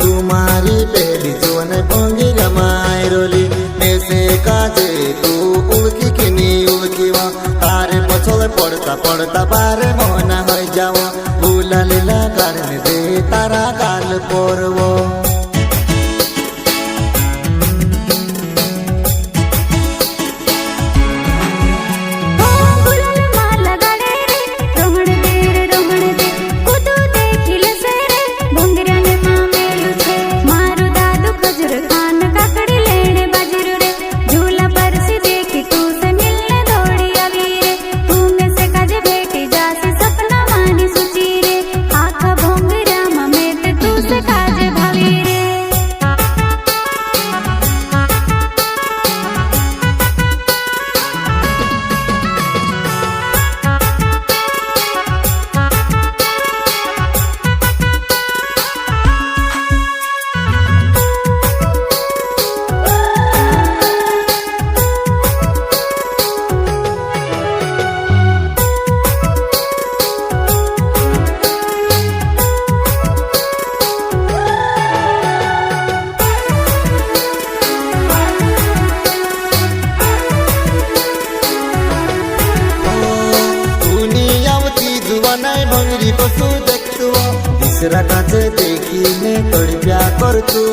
तुम्हारी पहली जुवन भोंगी रमाय रोली नेसे काजे तू उल्की किनी उल्की वा तारे पछोले पड़ता पड़ता बारे मोना हो जावा भूला लीला करने दे तारा गाल पोरवो भंगरी कसू देखतु दिसरा काचे देखीने तडप्या करतु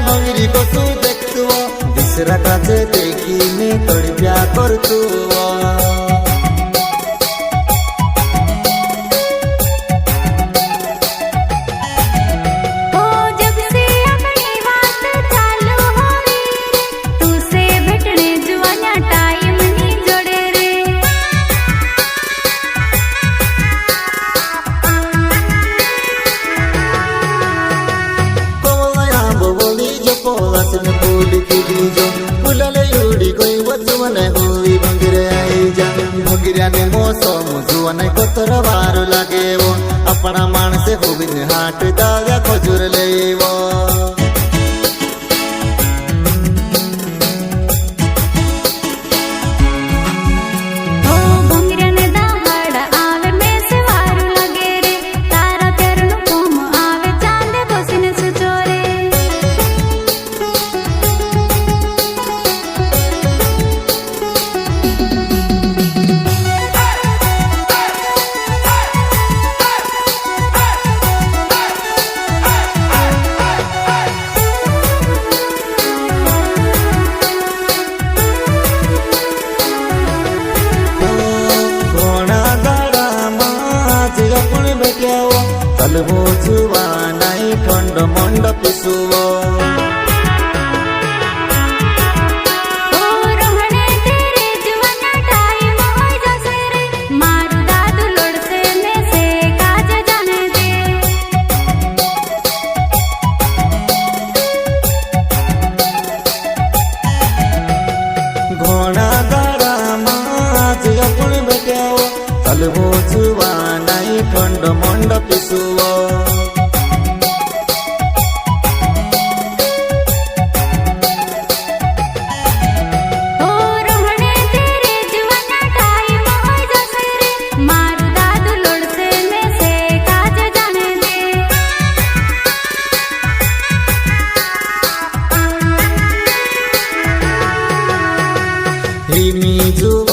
भंगरी कसू देखतु दिसरा काचे देखीने तडप्या करतु भंगिऱ्याने मोसम जुवानाय कोतर वारो लागेवो अपना माणसे होविन हाट दाव्या खजूर लेवो चलवो जुवानाय ठंड मंड पिसुवो घोड़ा दाड़ा माज अपन बेट्याओ चलवो जुवानाय ठंड मंड पिसुवो हिमी जु